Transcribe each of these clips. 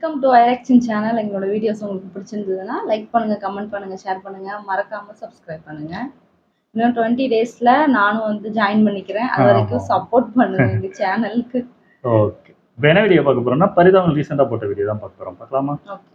Welcome to ஐரெக்ஷன் channel. எங்களோட videos உங்களுக்கு பிடிச்சிருந்ததுன்னா லைக் பண்ணுங்க, கமெண்ட் பண்ணுங்க, ஷேர் பண்ணுங்க, மறக்காம சப்ஸ்கிரைப் பண்ணுங்க. இன்னும் 20 டேஸ்ல நானும் வந்து ஜாயின் பண்ணிக்கிறேன். அது வரைக்கும் சப்போர்ட் பண்ணுங்க எங்க சேனலுக்கு. ஓகே. இப்போ என்ன வீடியோ பார்க்க போறோம்னா பரிதாபம் ரீசெண்டாக போட்ட வீடியோ தான் பார்க்க போறோம். பார்க்கலாமா? ஓகே.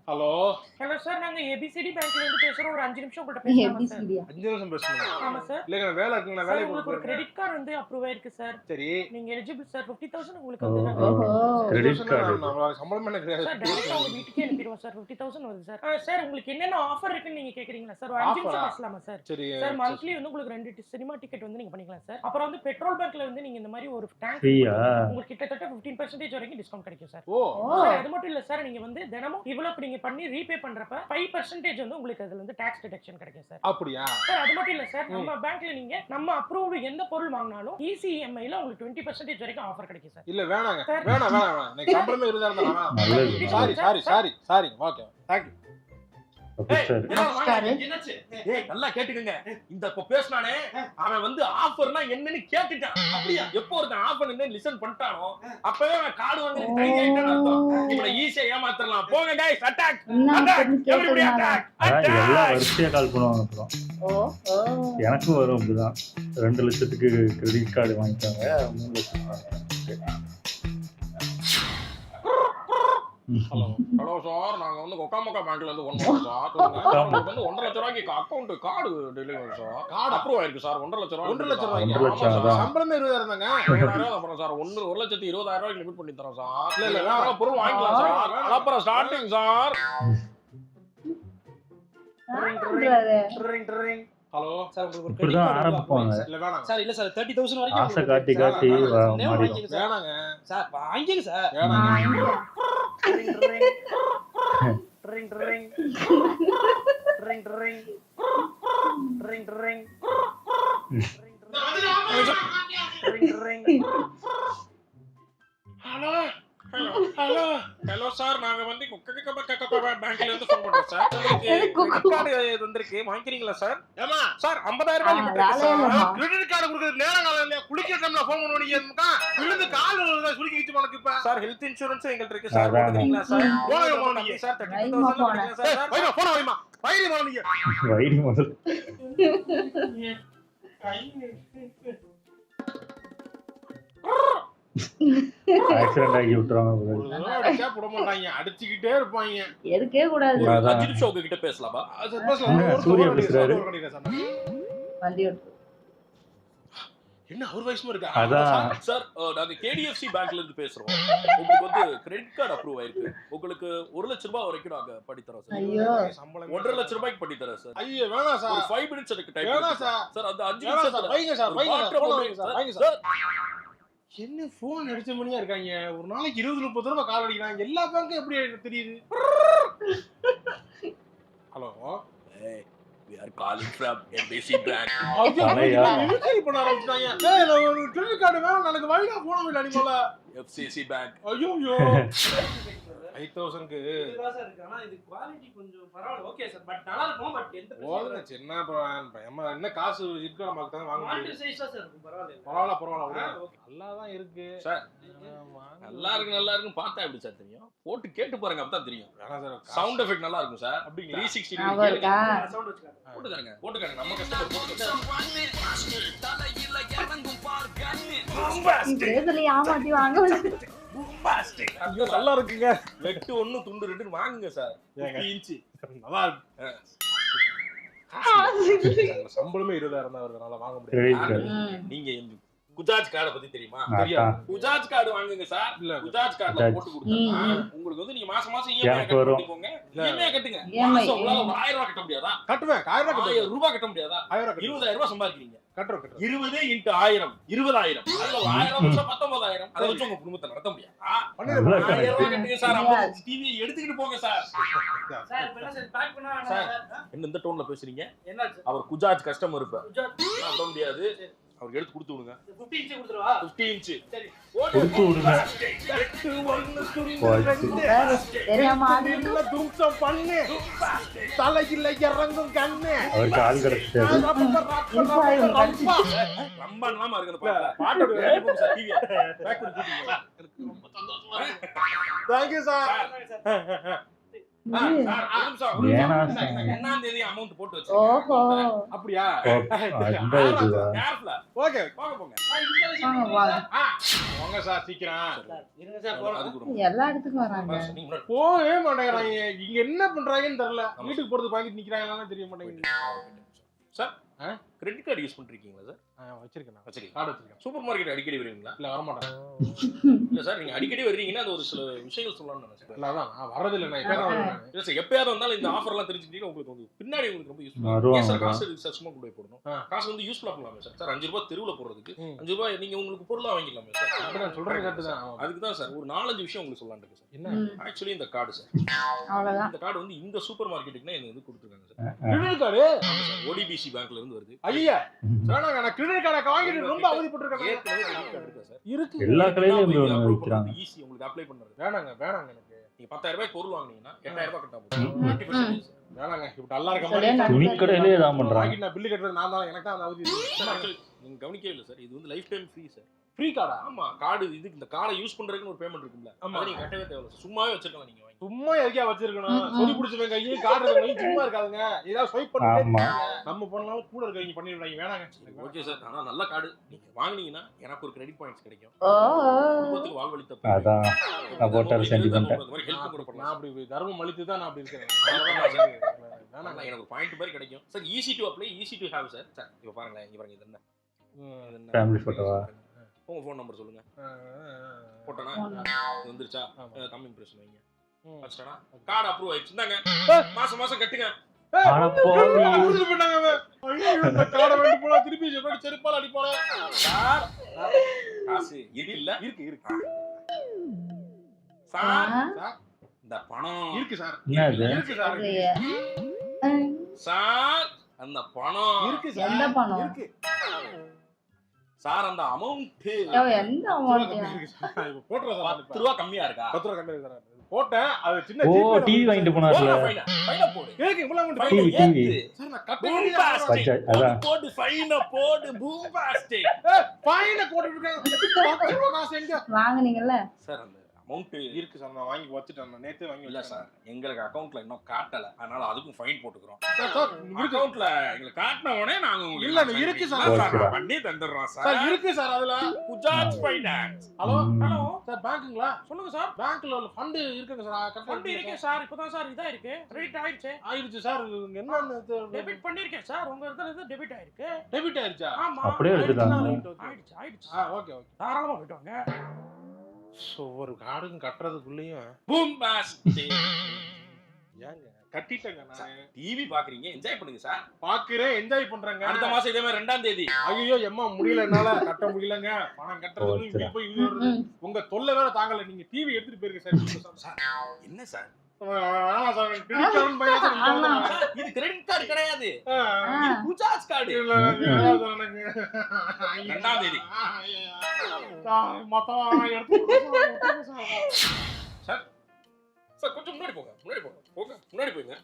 ஹலோ ஹலோ சார், நாங்க ஏபிசிடி பேங்க்ல இருந்து பேசுறோம். ஒரு 5 நிமிஷம் உங்கள்ட்ட பேசலாமா சார்? ஏபிசிடியா? 5 நிமிஷம் பேசணும். ஆமா சார். இல்லங்க வேலை இருக்குங்க, நான் சார், வேலைக்கு உங்களுக்கு ஒரு போறேன். கிரெடிட் கார்டு வந்து அப்ரூவ் ஆயிருக்கு சார். சரி, நீங்க எலிஜிபிள் சார். 50,000 உங்களுக்கு வந்து ஓஹோ. கிரெடிட் கார்டு நம்ம சம்பளம் என்ன கிடையாது. சார் டைரக்டா உங்க வீட்டுக்கே அனுப்பிடுவோம் சார். 50,000 வருது சார். சார், உங்களுக்கு என்னென்ன ஆஃபர் இருக்குன்னு நீங்க கேக்குறீங்களா சார்? ஒரு 5 நிமிஷம் பேசலாமா சார்? சரி சார், மந்த்லி வந்து உங்களுக்கு 2 சினிமா டிக்கெட் வந்து நீங்க பண்ணிக்கலாம் சார். அப்புறம் வந்து பெட்ரோல் பங்க்ல வந்து நீங்க இந்த மாதிரி ஒரு டேங்க் ஃப்ரீயா? உங்களுக்கு கிட்டத்தட்ட 15% வரைக்கும் டிஸ்கவுண்ட் கிடைக்கும் சார். ஓ சார், அது மட்டும் இல்ல சார், நீங்க வந்து தினமும் இவ்வளவு நீங்க பண்ணி ரீபே பண்றப்ப 5% வந்து உங்களுக்கு அதுல வந்து டாக்ஸ் டிடக்ஷன் கிடைக்கும் சார். அப்படியா? சார், அது மட்டும் இல்ல சார், நம்ம பேங்க்ல நீங்க நம்ம அப்ரூவ்டு எந்த பொருள் வாங்கினாலும் ECMI ல உங்களுக்கு 20% வரைக்கும் ஆஃபர் கிடைக்கும் சார். இல்ல வேணாங்க, வேணாம் வேணாம், எனக்கு சம்பளமே இருந்தா நல்லது. Sorry okay thank you. நல்லா கேட்டுக்கங்க. இந்த பேசினானே அவன் வந்து ஆஃபர்னா என்னன்னு கேட்டுட்டான். அப்படியா? எப்போ ஒருத்தன் ஆஃபர் என்னன்னு லிசன் பண்ணிட்டானோ அப்பவே அவன் கார்டு வாங்கி டைரி ஆயிட்டான்னு அர்த்தம். இவனை ஈஸியா ஏமாத்தறலாம். போங்க guys, attack attack everybody attack. எல்லாம் வரிசையா கால் பண்ணுவாங்க. அப்புறம் எனக்கும் வரும் அப்படிதான். 2 லட்சத்துக்கு கிரெடிட் கார்டு வாங்கிட்டாங்க, 3 லட்சம் வாங்கிட்டாங்க. ஹலோ ஹலோ சார், நாங்க வந்து கொக்காமக்கா பேங்க்ல இருந்து ஃபோன் பண்றோம் சார். உங்களுக்கு வந்து 1.5 லட்சம் ரூபாய்க்கு account card delivery sir. Card approve ஆயிருக்கு சார். 1.5 லட்சம் ரூபாய். 1.5 லட்சம் ரூபாய். 1.5 லட்சம் தான். சம்பளமே 20,000 தாங்க. 20,000 அப்புறம் சார் 1,20,000 ரூபாய்க்கு லிமிட் பண்ணி தரோம் சார். இல்ல வேற பொருள் வாங்கிக்கலாம் சார். அப்புறம் ஸ்டார்டிங் சார். ஹலோ சார், உங்களுக்கு ஒரு இப்படிதான் ஆரம்பிப்பாங்க. இல்ல வேணாம் சார். இல்ல சார், 30,000 வரைக்கும் ஆசை காட்டி காட்டி மாறிடும். வேணாங்க சார், வாங்கிங்க சார். வேணாங்க. ஹலோ ஹலோ ஹலோ சார், நாங்க வந்து பேங்க்ல இருந்து ஃபோன் பண்றோம் சார். கிரெடிட் கார்டு வந்திருக்கு, வாங்கிக்கிறீங்களா சார்? ஏமா சார் 50,000 ரூபாய் லிமிட் இருக்கு சார். கிரெடிட் கார்டு கொடுக்குறது நேரம் காலம் இல்லையா? குளிக்கிற டைம்ல ஃபோன் பண்ணுவீங்க. விழுந்து கால் சுருக்கி கிச்சு உனக்கு இப்ப. சார், ஹெல்த் இன்சூரன்ஸ் எங்கள்ட்ட இருக்கு சார். போட்டுக்கிறீங்களா சார்? போனீங்க சார் 30,000 கிடைக்கும் சார். வைமா போன வைமா வைரி போனீங்க. வயிறு முதல் ஆக்சிடென்ட் ஆகி விட்டுருவாங்க. அடிச்சா போட மாட்டாங்க, அடிச்சுக்கிட்டே இருப்பாங்க. எடுக்கவே கூடாது. ஒரு 5 நிமிஷம் உங்ககிட்ட பேசலாமா? சூர்யா பேசுறாரு. வண்டி ஓட்டு. என்ன அவர் வயசுமா இருக்கா? அதான். சார், நாங்க KDFC பேங்க்ல இருந்து பேசுறோம். உங்களுக்கு வந்து கிரெடிட் கார்டு அப்ரூவ் ஆயிருக்கு. உங்களுக்கு 1 லட்சம் ரூபாய் வரைக்கும் நாங்க பண்ணி தரோம் சார். ஐயோ, 1.5 லட்சம் ரூபாய்க்கு பண்ணி தரோம் சார். ஐயோ வேணாம் சார். ஒரு 5 மினிட்ஸ் எனக்கு டைம் வேணாம் சார். சார். அந்த 5 வேணாம் சார். நிமிஷத்துல வைங்க சார், வைங்க சார். போன் வைங்க சார், வைங்க சார். சார், என்ன போன் அடிச்ச மணியா இருக்காங்க? ஒரு நாளைக்கு 20-30 தடவை கால் அடிக்கிறாங்க. எல்லா பேங்க்கும் எப்படி தெரியுது? Hello, we are calling from NBC bank. UCI பண்ண ஆரம்பிச்சாங்க. டேய், நான் ஒரு கிரெடிட் கார்டு வேணும், எனக்கு வைடா போன் இல்ல அடிமல. FCC bank. ஐயோ 5000க்கு ஆனா இது குவாலிட்டி கொஞ்சம் பரவாயில்லை. ஓகே சார், பட் நல்லா இருக்கும். பட் எந்த ஓடுங்க சின்ன பையன் என்ன காசு இருக்கு நமக்கு தான் வாங்க முடியும். சைஸா சார் இருக்கும். பரவாயில்லை பரவாயில்ல. நல்லா தான் இருக்கு சார், நல்லா இருக்குன்னு பார்த்தா எப்படி சார் தெரியும்? போட்டு கேட்டு பாருங்க, அப்பதான் தெரியும். வேணாம் சார். சவுண்ட் எஃபெக்ட் நல்லா இருக்கும் சார். அப்படிங்களா? 360 ஞாபகம் இருக்கா? சவுண்ட் வச்சுக்காங்க. போட்டுக்காங்க. நம்ம கஸ்டமர் இதுல ஏமாத்தி வாங்க வந்து. ஐயோ நல்லா இருக்குங்க. வெட்டு 1 துண்டு 2 வாங்குங்க சார். 50 இன்ச் நல்லா இருக்கு. சம்பளமே 20,000 தான் வருது, அதனால வாங்க முடியாது. கிரெடிட் கார்டு நீங்க இந்த குஜாஜ் கார்டை பத்தி தெரியுமா? தெரியாது. குஜாஜ் கார்டு வாங்குங்க சார். இல்ல குஜாஜ் கார்டுல போட்டு கொடுத்தா உங்களுக்கு வந்து நீங்க மாசம் EMI எனக்கு வரும். கட்டுங்க. EMI கட்டுங்க. EMI. மாசம் உங்களால 1000 ரூபாய் கட்ட முடியாதா? கட்டுவேன். 1000 ரூபாய் கட்ட முடியாதா? 20,000 ரூபாய் சம்பாதிக்கிறீங்க. கட்டுறோம். 20 × 1000 20,000. அதுல 1000 வருஷம் 19,000. அதை வச்சு உங்க குடும்பத்தை நடத்த முடியாதா? 1000 ரூபாய் கட்டுங்க சார். 50 டிவி எடுத்துக்கிட்டு போங்க சார். சார், இப்ப என்ன சார் பேக் பண்ணா சார், என்ன இந்த டோன்ல பேசுறீங்க? என்னாச்சு? அவர் குஜாஜ் கஸ்டமர் இப்ப. குஜராத் விட முடியாது. அவருக்கு எடுத்து கொடுத்து விடுங்க. 50 இன்ச் கொடுத்துருவா. 50 இன்ச் சரி. கொடுத்து விடுங்க. தெரியாம தும்சம் பண்ணு. தலையில இறங்கும் கண்ணு. அவருக்கு ஆள் கிடைச்சிட்டாரு. ரொம்ப நாம இருக்கு அந்த பாட்டோட சார் டிவி பேக் பண்ணி கூட்டிங்க. எனக்கு ரொம்ப சந்தோஷமா இருக்கு. Thank you sir. ஏனா ஒண்ணாம் தேதி அமௌண்ட் போட்டு வச்சு. ஓஹோ அப்படியா? அந்த இதுவா? கேர்ஃபுல்லா. ஓகே. போங்க போங்க. வாங்க சார் சீக்கிரம். இருங்க சார் போலாம். அது கூட. எல்லா இடத்துக்கும் வராங்க. நீங்க முன்னாடி போவே மாட்டேங்கிறாங்க. இங்க என்ன பண்றாங்கன்னு தெரியல. வீட்டுக்கு போறது பாக்கிட்டு நிக்கிறாங்களான்னு தெரிய மாட்டேங்குது. சார் கிரெடிட் கார்டு யூஸ் பண்ணிருக்கீங்களா சார்? வச்சிருக்கேன் நான். வச்சிருக்கீங்க. கார்டு வச்சிருக்கேன். சூப்பர் மார்க்கெட் அடிக்கடி வருவீங்களா? இல்ல வர மாட்டேன். இல்ல சார் நீங்க அடிக்கடி வர்றீங்கன்னா அது ஒரு சில விஷயங்கள் சொல்லலாம்னு நினைச்சேன். இல்ல அதான் நான் வரது இல்ல. நான் இப்ப தான் வரேன். இல்ல சார் எப்பயாவது வந்தாலும் இந்த ஆஃபர்லாம் தெரிஞ்சுக்கிட்டீங்கன்னா உங்களுக்கு வந்து பின்னாடி உங்களுக்கு ரொம்ப யூஸ்ஃபுல்லா வருவாங்க. இருக்கும். சார் காசு இருக்கு சார் சும்மா கொண்டு போய் போடணும். ஆ. காசு வந்து யூஸ்ஃபுல்லா பண்ணலாமே சார். சார் 5 ரூபாய் தெருவுல போடுறதுக்கு ம். 5 ரூபாய் நீங்க உங்களுக்கு பொருளா வாங்கிக்கலாமே சார். அப்படி நான் சொல்றது கரெக்ட் தான். அதுக்கு தான் சார் ஒரு 4-5 விஷயம் உங்களுக்கு சொல்லலாம்னு இருக்கு சார். என்ன? ஆக்சுவலி இந்த கார்டு சார். அவ்வளவுதான். இந்த கார்டு வந்து இந்த சூப்பர் மார்க்கெட்டுக்குன்னா எனக்கு இது கொடுத்துருக்காங்க சார். Credit card? ODBC பேங்க்ல இருந்து வருது. ஐயா. வேணாங்க நான் கிரெடிட் கார்டை வாங்கிட்டு ரொம்ப அவதிப்பட்டிருக்கேன். ஏற்கனவே கிரெடிட் கார்டு இருக்கா சார்? இருக்கு. எல்லா கடையிலயும் இப்படி ஒண்ணு விக்கிறாங்க. ஈஸி உங்களுக்கு அப்ளை பண்றது. வேணாங்க எனக்கு. நீங்க 10,000 ரூபாய் பொருள் வாங்குனீங்கன்னா 8,000 ரூபாய் கட்டா போதும். 20% சார். வேணாங்க இப்ப நல்லா இருக்க சரியா மாதிரி. துணி கடையிலே இதான் பண்றாங்க. வாங்கிட்டு நான் பில்லு கட்டுறது நான் தான். எனக்கு தான் அந்த அவதி. Actually, நீங்க கவனிக்கவே இல்ல சார். இது வந்து lifetime free sir. Free கார்டா? ஆமா கார்டு இதுக்கு இந்த கார்டை யூஸ் பண்றதுக்கு ஒரு பேமெண்ட் இருக்கும்ல. ஆமா. அது நீங்க கட்டவே தேவையில்ல சார். சும்மாவே வச்சிருக்கலாம் நீங்க வாங்கி. சும்மா எதுக்கே வச்சிருக்கணும். சொல்லி பிடிச்சவங்க கையும் கார்டு கையும் சும்மா இருக்காதுங்க. ஏதாவது ஸ்வைப் பண்ணிட்டே ஆமா. நம்ம பண்ணாலும் கூட இருக்கவங்க பண்ணிடுறாங்க. வேணாங்க. Okay sir. ஆனா நல்ல கார்டு நீங்க வாங்குனீங்கன்னா எனக்கு ஒரு கிரெடிட் பாயிண்ட்ஸ் கிடைக்கும். ஓ குடும்பத்துக்கு வாழ்வழித்த அதான் சப்போர்ட்டர் சென்டிமெண்ட். இந்த மாதிரி ஹெல்ப் கூட நான் பண்ணலாம். அப்படி தர்மம் அளித்து தான் நான் அப்படி இருக்கேன். ஆனா எனக்கு ஒரு பாயிண்ட் மாதிரி கிடைக்கும். Sir easy to apply, easy to have sir. Sir இப்போ பாருங்களேன் இங்க பாருங்க இது என்ன? இது என்ன? Family photo-வா? உங்க ஃபோன் நம்பர் சொல்லுங்க. போட்டனா? இது வந்துருச்சா? கம்மிங் இம்ப்ரெஷன் வைங்க. வச்சிட்டனா? கார்டு அப்ரூவ் ஆயிடுச்சு. இந்தாங்க. மாசம் மாசம் கட்டுங்க. ஆனா போவி. புரிஞ்சு பண்ணாங்க அவன். ஐயோ இந்த கார்டை வாங்கி போல திருப்பி செருப்பால அடிப்பால. சார் காசு இருக்குல்ல? இருக்கு. சார் இந்த பணம் இருக்கு சார். என்னது? இருக்கு சார். சார் அந்த பணம் இருக்கு சார். எந்த பணம்? இருக்கு. சார் அந்த அமௌண்ட் எந்த அமௌண்ட்? இருக்கு சார். இப்போ போட்றேன் சார். 10 ரூபாய் கம்மியா இருக்கா? 10 ரூபாய் கம்மியா இருக்கு சார். போட்டேன். அது சின்ன ஓ ஜிபே டிவி வாங்கிட்டு போனார்ல. ஃபைன போடு. ஏக்கு இவ்வளவு அமௌண்ட் டிவி டிவி. சார் நான் கட்ட பூம் வேண்டியது பாஸ்டிக். அதான். போடு ஃபைன போடு பூம் பாஸ்டிக். ஃபைன போட்டு இருக்காங்க. 10 ரூபாய் காசு எங்க? வாங்குனீங்கல்ல? சார் அந்த அமௌண்ட் இருக்கு சார். நான் வாங்கி வச்சிட்டேன். நான் நேத்து வாங்கி இல்ல சார் எங்களுக்கு அக்கவுண்ட்ல இன்னும் காட்டல. அதனால அதுக்கும் ஃபைன் போட்டுக்கிறோம். சார் அக்கவுண்ட்ல எங்களுக்கு காட்டின உடனே நாங்க உங்களுக்கு இல்ல, இருக்கு சார். நான் பண்ணி தந்துடுறோம் சார் சார். இருக்கு சார் அதுல. குஜாத் finance. Hello hmm. Hello sir பேங்க்குங்களா? சொல்லுங்க சார். பேங்க்ல ஒரு ஃபண்ட் இருக்குங்க சார். ஃபண்ட் கரெக்ட்டா இருக்கு சார். இப்பதான் சார் இதா இருக்கு. கிரெடிட் ஆயிடுச்சு. ஆயிடுச்சு சார். என்னன்னு டெபிட் பண்ணிருக்கேன் சார். உங்க இடத்துல இருந்து டெபிட் ஆயிருக்கு. டெபிட் ஆயிடுச்சா? ஆமா. அப்படியே எடுத்துட்டாங்க. ஆயிடுச்சு. ஓகே. தாராளமா போயிட்டு வாங்க. சோ ஒரு கார்டுங்க கட்டறதுக்குள்ளேயும் பூம் பாஸ்டிக். ஏங்க கட்டிட்டேங்க நான். டிவி பாக்குறீங்க என்ஜாய் பண்ணுங்க சார். பாக்குறேன் என்ஜாய் பண்றேங்க. அடுத்த மாசம் இதே மாதிரி 2ஆம் தேதி. ஐயோ எம்மா முடியல என்னால கட்ட முடியலங்க. பணம் கட்டறது இப்படி போய் இது வருது. உங்க தொல்லை வேற தாங்கல. நீங்க டிவி எடுத்துட்டு போயிருங்க சார். என்ன சார்? ஆமா சார். கிரெடிட் கார்டு பையன் சார். சார், இது கிரெடிட் கார்டு கிடையாது. இது குஜாத் கார்டு. இல்ல எனக்கு 2ஆம் தேதி. மொத்தம் எடுத்து சார் சார் கொஞ்சம் முன்னாடி போங்க. முன்னாடி போங்க.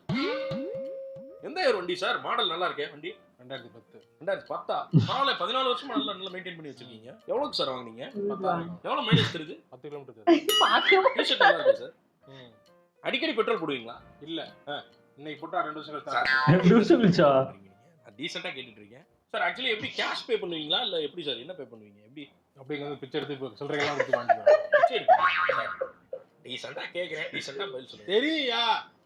எந்த இயர் வண்டி சார்? மாடல் நல்லா இருக்கே வண்டி. 2010. 2010. பரவாயில்ல 14 வருஷமா நல்லா மெயின்டைன் பண்ணி வச்சிருக்கீங்க. எவ்வளவுக்கு சார் வாங்குனீங்க? 10,000. எவ்வளவு மைலேஜ் தருது? 10 கிலோமீட்டர். பாக்கவே டீஷர்ட் நல்லா இருக்கு சார். அடிக்கடி பெட்ரோல் போடுவீங்களா? இல்ல இன்னைக்கு போட்டா 2 வருஷம் கழிச்சு சார், 2 வருஷம் கழிச்சா? நான் டீசெண்டா கேட்டுட்டு இருக்கேன் சார். ஆக்சுவலி எப்படி கேஷ் பே பண்ணுவீங்களா இல்ல எப்படி சார்? என்ன பே பண்ணுவீங்க? எப்படி அப்படிங்க வந்து பிச்சை எடுத்து சொல்றீங்களா எடுத்து வாங்கிடுவேன். டீசெண்டா கேக்குறேன். டீசெண்டா பதில் சொல்லுங்க. தெரியா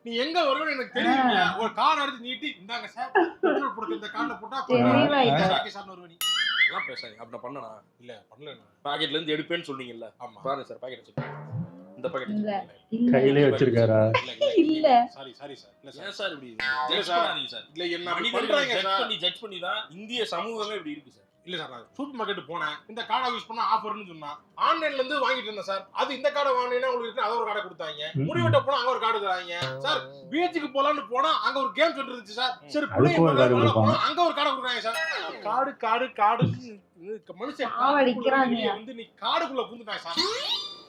நீ எங்க வருவன்னு எனக்கு தெரியுங்க. ஒரு கார்டு எடுத்து நீட்டி இந்தாங்க சார் பெட்ரோல் போட்டு இந்த கார்டுல போட்டா சார் வருவனி எல்லாம் பேசாதீங்க. அப்படி நான் பண்ணனா? இல்ல பண்ணல. பாக்கெட்ல இருந்து எடுப்பேன்னு சொன்னீங்கல்ல. ஆமா பாருங்க சார் பாக்கெட் வச்சிருக்கேன். இந்த பாக்கெட் இல்ல. கையிலே வச்சிருக்காரா? இல்ல. Sorry sir. இல்ல சார். ஏன் சார் இப்படி இல்ல ஜட்ஜ் சார். பண்ணாதீங்க சார். இல்ல என்ன மனிதர்களை பண்றாங்க ஜட்ஜ் சார். பண்ணி தான் இந்திய சமூகமே இப்படி இருக்கு சார். இல்ல சார் நான் சூப்பர் மார்க்கெட் போனேன், இந்த கார்டை யூஸ் பண்ணா ஆஃபர்னு சொன்னா ஆன்லைன்ல இருந்து வாங்கிட்டு இருந்தேன் சார். அது இந்த கார்டை வாங்கினா உங்களுக்கு அத ஒரு கார்டை கொடுத்தாங்க, முடிவெட்ட போனா அங்க ஒரு கார்டு தராங்க சார். பீச்சுக்கு போலான்னு போனா அங்க ஒரு கேம் சென்டர் இருந்துச்சு சார். சரி போனா அங்க ஒரு கார்டை கொடுக்குறாங்க சார். கார்டு கார்டு கார்டு மனுஷன் வந்து நீ கார்டுக்குள்ள புந்துட்டாங்க சார்.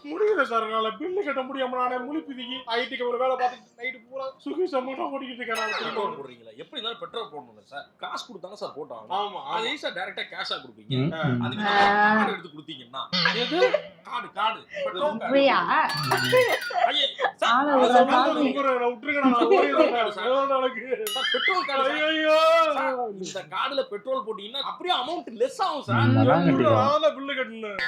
முடியல சார், என்னால பில்லு கட்ட முடியாம நானே முழிப்பிதிக்கி ஐடிக்கு ஒரு வேலை பார்த்து நைட்டு பூரா சுகி சமூகம் ஓடிக்கிட்டு இருக்கேன். பெட்ரோல் போடுறீங்களா? எப்படி இருந்தாலும் பெட்ரோல் போடணும்ல சார். காசு கொடுத்தாங்க சார் போட்டாங்க. ஆமா அது ஈஸியா டைரக்டா கேஷா கொடுப்பீங்க. அதுக்கு கார்டு எடுத்து கொடுத்தீங்கன்னா எது கார்டு கார்டு பெட்ரோல் கார்டு. அப்படியா? ஐயே விட்டுருங்க, நான் ஓடிடுறேன் சார். Petrol card. ஐயோ இந்த கார்டுல பெட்ரோல் போட்டீங்கன்னா அப்படியே அமௌண்ட் லெஸ் ஆகும் சார். நான் பில்லு கட்டணும்.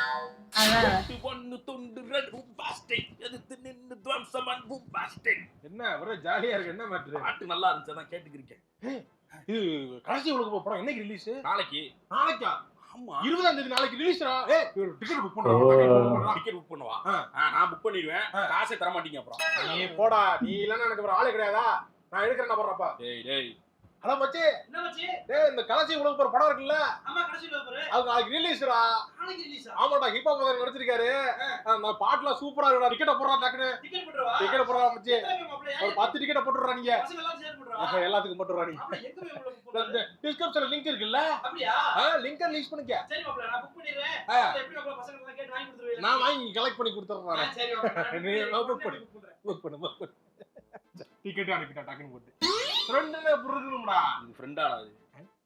என்ன ஒரே ஜாலியா இருக்கு. என்ன மேட்டர்? பாட்டு நல்லா இருந்துச்சு, அதான் கேட்டுக்கிறேன். இது கடைசி உலக படம் என்னைக்கு ரிலீஸ்? நாளைக்கு. நாளைக்கா? ஆமா 20ஆம் தேதி நாளைக்கு ரிலீஸ்டா. டிக்கெட் புக் பண்றோம். டிக்கெட் புக் பண்ணவா? நான் புக் பண்ணிடுவேன். காசே தர மாட்டீங்க அப்புறம். நீ போடா, நீ இல்லன்னா எனக்கு ஒரு ஆளே கிடையாதா? நான் எடுக்கிறேன் போறப்பா. டேய் டேய் ஹலோ மச்சி. என்ன மச்சி? டேய் இந்த கடைசி உலக படம் இருக்குல்ல, ஆமா கடைசி லோபர் அது நாளைக்கு ரிலீஸ்டா. நாளைக்கு ரிலீஸா? ஆமாடா, ஹிப் ஹாப் மதன் நடிச்சிருக்காரு. நான் பாட்டுலாம் சூப்பரா இருக்குடா. டிக்கெட் போடுறா டக்குனு. டிக்கெட் போடுறவா? டிக்கெட் போடுறா மச்சி. அப்படியே ஒரு 10 டிக்கெட் போட்டுறா நீங்க. பசங்க எல்லாம் ஷேர் பண்றவா? எல்லாத்துக்கும் போட்டுறா நீ. அப்ப எங்க போய் உங்களுக்கு போடுறது? டிஸ்கிரிப்ஷன்ல லிங்க் இருக்குல்ல, அப்படியா? லிங்க் ரிலீஸ் பண்ணிக்க. சரி மாப்ள நான் புக் பண்ணிடுறேன். எப்படி மாப்ள பசங்க எல்லாம் கேட்டு வாங்கி கொடுத்துருவீங்க? நான் வாங்கி கலெக்ட் பண்ணி கொடுத்துறேன். சரி மாப்ள நீ புக் பண்ணு. புக் பண்ணு. டிக்கெட் அனுப்பிட்டா டக்குனு போட்டு. ஃப்ரெண்ட்ல புரிஞ்சுணும்டா. இது ஃப்ரெண்டாடா அது.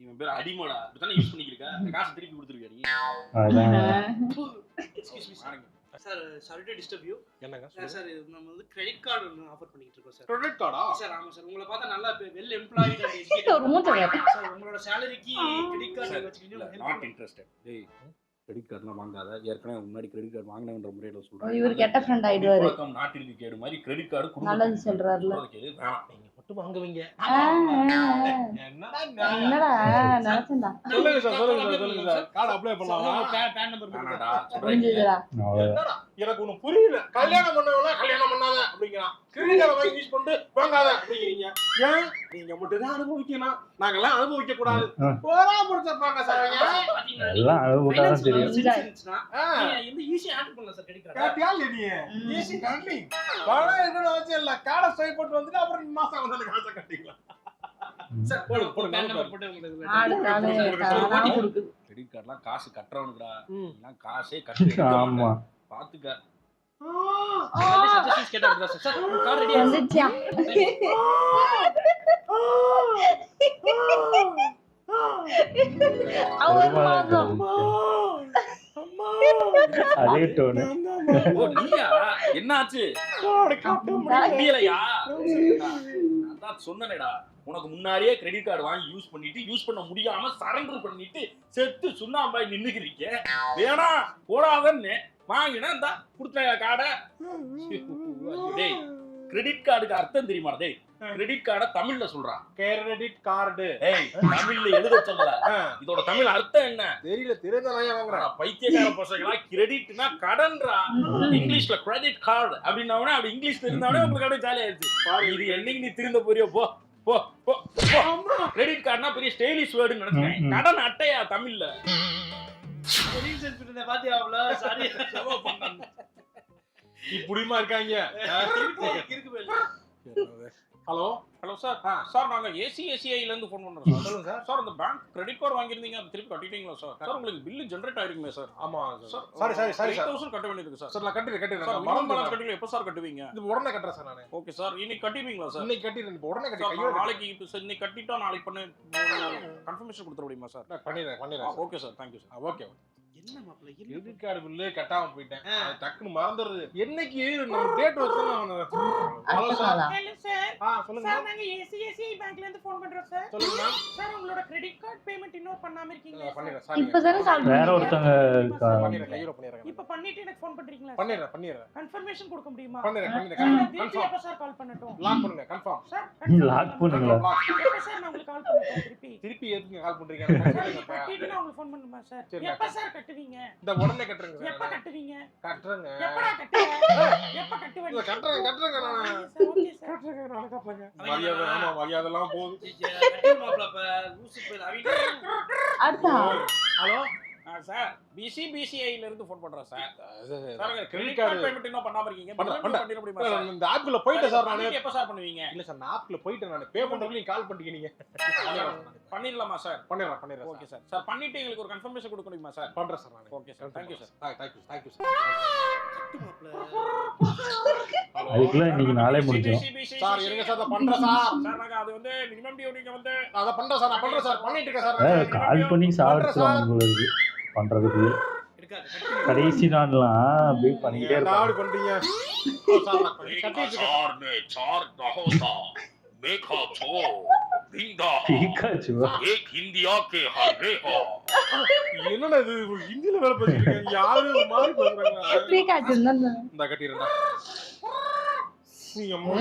இவன் பேர் அடிமோடா. இப்பதானே யூஸ் பண்ணிக்கிருக்க. அந்த காசை திருப்பி கொடுத்துருவியா நீ? Excuse me sir. Sir sorry to disturb you. என்னங்க சார் நம்ம வந்து கிரெடிட் கார்டு ஒன்று ஆஃபர் பண்ணிட்டு இருக்கோம் சார். கிரெடிட் கார்டா? சார் ஆமா சார், உங்களை பார்த்தா நல்லா வெல் எம்ப்ளாய்டு அண்ட் எஜுகேட்டட். ஒரு மூஞ்ச வேற. சார் உங்களோட சாலரிக்கு கிரெடிட் கார்டு வச்சுக்கிட்டீங்க. Not interested. டேய் கிரெடிட் கார்டுலாம் வாங்காத. ஏற்கனவே முன்னாடி கிரெடிட் கார்டு வாங்கினவன்ற முறையில சொல்றேன். இவர் கெட்ட ஃப்ரெண்ட் ஆயிடுவாரு. பக்கம் நாட்டிற்கு கேடு மாதிரி கிரெடிட் கார்டு நல்லது சொல்றாருல. வேணாம். நீங்க மட்டும் வாங்குவீங்க. என்னடா நினைச்சா சொல்லுங்க சார், சொல்லுங்க சார். கார்டு அப்ளை பண்ணலாம். பேன் நம்பர் வேணாடா. புரிஞ்சுதுடா. என்னடா எனக்கு ஒண்ணு புரியல. கல்யாணம் பண்ணவனா கல்யாணம் பண்ணாத அப்படிங்கறான். கிரெடிட் கார்டு வாங்கி யூஸ் பண்ணிட்டு வாங்காத அப்படிங்கறீங்க. ஏன் நீங்க மட்டும் தான் அனுபவிக்கணும், நாங்கெல்லாம் அனுபவிக்க கூடாது. போறா புடிச்சப்பாங்க சார். எல்லாம் அனுபவம் தான் தெரியும். இந்த ஈஸியா ஹேண்டில் பண்ணலாம் சார் கிரெடிட் கார்டு. கேட்டியால நீ ஈஸி ஹேண்ட்லிங். பணம் இருக்கணும் அவசியம் இல்ல. கார்டை ஸ்வைப் பண்ணிட்டு வந்துட்டு அப்புறம் மாசம் வந்து காசை கட்டிக்கலாம். சார் போடு பேன் நம்பர் போட்டு உங்களுக்கு ஆளு காலு கொடுக்குது. கிரெடிட் கார்டுலாம் காசு கட்டுறவனுக்குடா. எல்லாம் காசே கட்டி ஆமா பாத்துக்க. சஜஷன்ஸ் கேட்டா அப்படிதான் சார். சார் கார்டு ரெடியா வந்துச்சா? அவர் மாதம். அதே டோனு. ஓ நீயா? என்னாச்சு? முடியலையா? அதான் சொன்னேடா. உனக்கு முன்னாடியே கிரெடிட் கார்டு வாங்கி யூஸ் பண்ணிட்டு யூஸ் பண்ண முடியாம சரண்டர் பண்ணிட்டு செத்து சுண்ணாம்பாய் நின்னுக்கிறீங்க. வேணா போடாதன்னு வாங்கினா இந்த கொடுத்த கார்டை. டேய் கிரெடிட் கார்டுக்கு அர்த்தம் தெரியுமா? டேய் கிரெடிட் கார்டை தமிழ்ல சொல்றான். Credit card. ஏய் தமிழ்ல எழுத சொல்லல. இதோட தமிழ் அர்த்தம் என்ன தெரியல. தெரிஞ்சதானே வாங்குறேன். பைத்தியக்கார பசங்களா. கிரெடிட்னா கடன்ரா. இங்கிலீஷ்ல கிரெடிட் கார்டு அப்படின்னவனே அப்படி இங்கிலீஷ் தெரிஞ்சவனே உங்களுக்கு அப்படியே ஜாலியா ஆயிடுச்சு. இது என்னைக்கு நீ திருந்த போறியோ போ போ போ. கிரெடிட் கார்டுனா பெரிய ஸ்டைலிஷ் வேர்டுன்னு நினைச்சேன். கடன் அட்டையா தமிழ்ல? ரீசன் பண்ணத பாத்தியாவல. சாரி சவா பண்ணாங்க. இப்படிமா இருக்காங்க. Hello hello sir. சார் நாங்க ஏசிஐல இருந்து ஃபோன் பண்றோம் சார். சொல்லுங்க சார். சார் அந்த பேங்க் கிரெடிட் கார்டு வாங்கிருந்தீங்க, அது திருப்பி கட்டிட்டீங்களா சார்? சார் உங்களுக்கு பில் ஜெனரேட் ஆயிருக்குமே சார். ஆமா சார். சாரி 3000 கட்ட வேண்டியது சார். சார் நான் கட்டிடுறேன். சார் மினிமம் பேலன்ஸ் கட்டிங்க. எப்போ சார் கட்டுவீங்க? இது உடனே கட்டுறேன் சார் நானு. Okay sir. இன்னைக்கு கட்டிடுவீங்களா சார்? இன்னைக்கு கட்டிடுறேன். இப்போ உடனே சார் கட்டி நாளைக்கு இப்போ சார் இன்னைக்கு கட்டிட்டா நாளைக்கு பண்ண கன்ஃபர்மேஷன் கொடுத்துட முடியுமா சார்? பண்ணிடுறேன். Okay sir. Thank you sir. Okay. என்ன மாப்ள கிரெடிட் கார்டு பில்லு கட்டாம போயிட்டேன். அது டக்குன்னு மறந்துடுது. என்னைக்கு நம்ம டேட் வச்சோம். Hello sir. Hello sir. சொல்லுங்க. சார் நாங்க ஏசிஐசிஐ பேங்க்ல இருந்து ஃபோன் பண்றோம் சார். சொல்லுங்க மேம். சார் உங்களோட கிரெடிட் கார்டு பேமெண்ட் இன்னும் பண்ணாம இருக்கீங்களா? பண்ணிடுறேன். சாரி. இப்பதானே சால்வ் வேற ஒருத்தங்க பண்ணிடுறேன். கையோட பண்ணிடுறேன். இப்ப பண்ணிட்டு எனக்கு ஃபோன் பண்றீங்களா? பண்ணிடுறேன். கன்ஃபர்மேஷன் கொடுக்க முடியுமா? பண்ணிடுறேன். திருப்பி கன்ஃபார்ம். எப்ப சார் கால் பண்ணட்டும்? லாக் பண்ணுங்க. கன்ஃபார்ம். சார் லாக் பண்ணுங்களா? எப்ப சார் நான் உங்களுக்கு கால் பண்ணட்டும்? திருப்பி திருப்பி எதுக்கு கால் பண்றீங்க? சார், நீங்க கட்டிட்டு நான் உங்களுக்கு ஃபோன் பண்ணுமா சார்? சரி, எப்ப சார் கட்டுவீங்க? இந்த உடனே கட்டுறேங்க எப்ப சார். கட்டுவீங்க? கட்டுறேங்க. எப்படா கட்டுவீங்க? எப்ப கட்டுவீங்க? இல்ல, கட்டுறேங்க நானு. Okay sir. கட்டுறேங்க, நானே கட்டுறேங்க. மரியாதை, ஆமா, மரியாதைலாம் போகுது. கட்டி மாப்பிள்ள இப்ப லூசு போய் அவங்க அடுத்தா ஹலோ சார் பிசிஐல இருந்து ஃபோன் பண்றேன் sir. Sir credit credit card card payment இன்னும் பண்ணாம இருக்கீங்க. பண்ண- பண்ணிட முடியுமா சார்? இந்த ஆப்ல போயிட்டேன் சார் நானு. பண்ணிட்டு எப்ப சார் பண்ணுவீங்க? இல்ல சார், நான் ஆப்ல போயிட்டேன் நானு. பே பண்றதுக்கு நீங்க கால் பண்ணிட்டீங்க நீங்க. பண்ணிடலாமா சார்? பண்ணிடுறேன் ஓகே சார். சார் பண்ணிட்டு எங்களுக்கு ஒரு கன்ஃபர்மேஷன் கொடுக்க முடியுமா சார்? பண்றேன் சார் நானு. Okay sir. Thank you sir. Thank you sir. அதுக்குள்ள இன்னைக்கு நாளே முடிஞ்சோம். சார் இருங்க சார், அதை பண்றேன் சார். சார் நாங்க அது வந்து மினிமம் டியூ நீங்க வந்து அதை பண்றேன் சார், நான் பண்றேன் சார், பண்ணிட்டு இருக்கேன் சார் நானு. கால் பண்ணி சாப்பிடுவாங்க போல இருக்கு பண்றதுக்கு. கடைசி நாள்லாம் அப்படியே பண்ணிக்கிட்டே ஏன்டா இருப்பாங்க. அப்படி பண்றீங்க? ஓ, சார், நான் கட்டிட்டு இருக்கேன். चार में चार दहोता मेघा छो बिंदा பீக்காச்சு. एक हिंदिया के हरे हो என்னடா இது ஹிந்தில வேலை பேசிட்டு இருக்கீங்க? யாரு ஒரு மாதிரி பேசுறாங்க? பீக்காச்சு இருந்தா இந்த கட்டிறேன்டா. நீ அம்மா,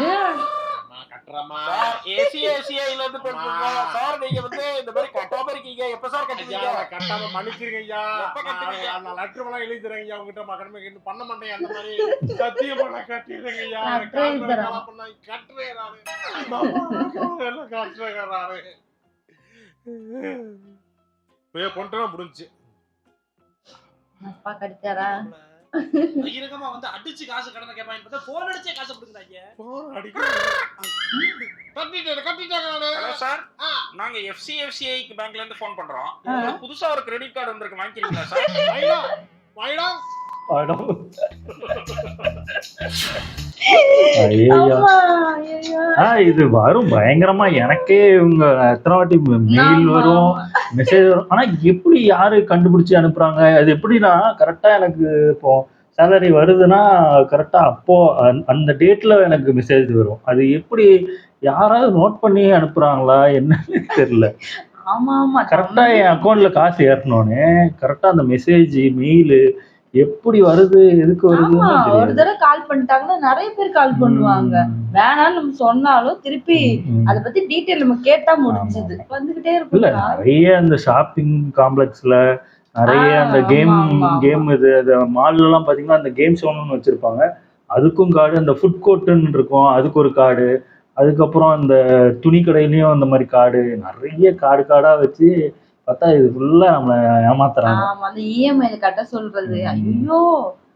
நான் கட்டுறேம்மா. சார் ஏசிஐல இருந்து பேசுறோம் சார். நீங்க வந்து இந்த மாதிரி கட்டாம இருக்கீங்க. எப்ப சார் ஐயா, கட்டுவீங்க? நான் கட்டாம மன்னிச்சிருங்க ஐயா. எப்ப கட்டுவீங்க? நான் லெட்டர் எல்லாம் எழுதி தரேன் ஐயா. உங்ககிட்ட கடமை கேட்டு பண்ண மாட்டேன் அந்த மாதிரி. சத்தியமா நான் கட்டிடுறேன் ஐயா. எனக்கு லெட்டர் எழுதி கால் தரேன். பண்ணா பண்ணா கட்டுறேன் நானு. எல்லாம் கட்டுறேன் நானு. பே பண்ணிட்டா முடிஞ்சுச்சு. அப்பா கடிச்சாரா? பகிரங்கமா வந்து அடிச்சு காசு கடனை கேட்பாங்க பார்த்தா போன் அடிச்சே காசு கொடுக்குறாங்க. போன் அடிக்கிறேன். கட்டிட்டாங்க நானு. Hello sir. ஆ. நாங்க FCFCI பேங்க்ல இருந்து ஃபோன் பண்றோம். உங்களுக்கு புதுசா ஒரு கிரெடிட் கார்டு வந்திருக்கு, வாங்கிக்கிறீங்களா சார்? ஐயா, வாயிடா. படம். ஐயையோ. அம்மா, ஐயையோ. இது வரும் பயங்கரமா. எனக்கே இவங்க எத்தனை வாட்டி மெயில் ஆமா, வரும், ஆமா. மெசேஜ் வரும். ஆனா எப்படி யாரு கண்டுபிடிச்சு அனுப்புறாங்க? அது எப்படின்னா கரெக்டா எனக்கு இப்போ சேலரி வருதுன்னா கரெக்டா அப்போ அந்த டேட்ல எனக்கு மெசேஜ் வரும். அது எப்படி யாராவது நோட் பண்ணி அனுப்புறாங்களா என்னன்னு தெரியல. ஆமா ஆமா கரெக்டா என் அக்கௌண்ட்ல காசு ஏறணும்னு கரெக்டா அந்த மெசேஜ் மெயில் எப்படி வருது, எதுக்கு ஆமா வருதுன்னு ஒரு தெரியாது. தடவை கால் பண்ணிட்டாங்கன்னா நிறைய பேர் கால் பண்ணுவாங்க. வேணாம்னு நம்ம சொன்னாலும் திருப்பி ம். அத பத்தி டீடைல் நம்ம கேட்டா முடிஞ்சது வந்துகிட்டே இல்ல இருக்கும். நிறைய அந்த ஷாப்பிங் காம்ப்ளெக்ஸ்ல நிறைய அந்த கேம் ஆமா. இது மால்ல எல்லாம் பாத்தீங்கன்னா அந்த கேம் ஷோன்னு வச்சிருப்பாங்க. அதுக்கும் கார்டு, அந்த ஃபுட் கோர்ட்டுன்னு இருக்கும் அதுக்கு ஒரு கார்டு, அதுக்கப்புறம் அந்த துணி கடையிலயும் அந்த மாதிரி கார்டு, நிறைய கார்டா வச்சு பார்த்தா இது ஃபுல்லா நம்மள ஏமாத்துறாங்க. ஆமா அந்த இஎம்ஐ கட்ட சொல்றது. ஐயோ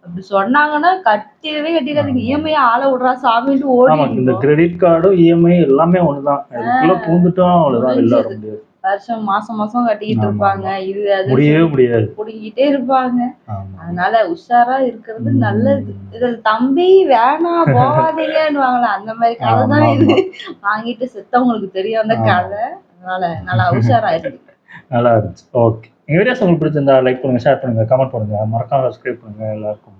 அப்படி சொன்னாங்கன்னா கட்டிடாதீங்க. இஎம்ஐ ஆள விடுறா சாமின்னு ஆமா, இந்த ஓடி கிரெடிட் கார்டும் இஎம்ஐ எல்லாமே ஒண்ணுதான். அதுக்குள்ள பூந்துட்டோம் அவ்வளவுதான், வெளில வர முடியாது. வருஷம் மாசம் மாசம் கட்டிக்கிட்டு ஆமா, இருப்பாங்க. இது அது முடியவே முடியாது. புடிங்கிட்டே இருப்பாங்க. ஆமா. அதனால உஷாரா இருக்கிறது நல்லது. இதுல தம்பி வேணாம் போகாதீங்கன்னு அந்த மாதிரி கதை தான் இது. வாங்கிட்டு செத்தவங்களுக்கு தெரியும் அந்த கதை. அதனால நல்லா உஷாரா இருக்கு. நல்லா இருந்துச்சு. ஓகே, எங்க வீடியோஸ் உங்களுக்கு பிடிச்சிருந்தா லைக் பண்ணுங்க, ஷேர் பண்ணுங்க, கமெண்ட் பண்ணுங்க, மறக்காம சப்ஸ்கிரைப் பண்ணுங்க. எல்லாருக்கும்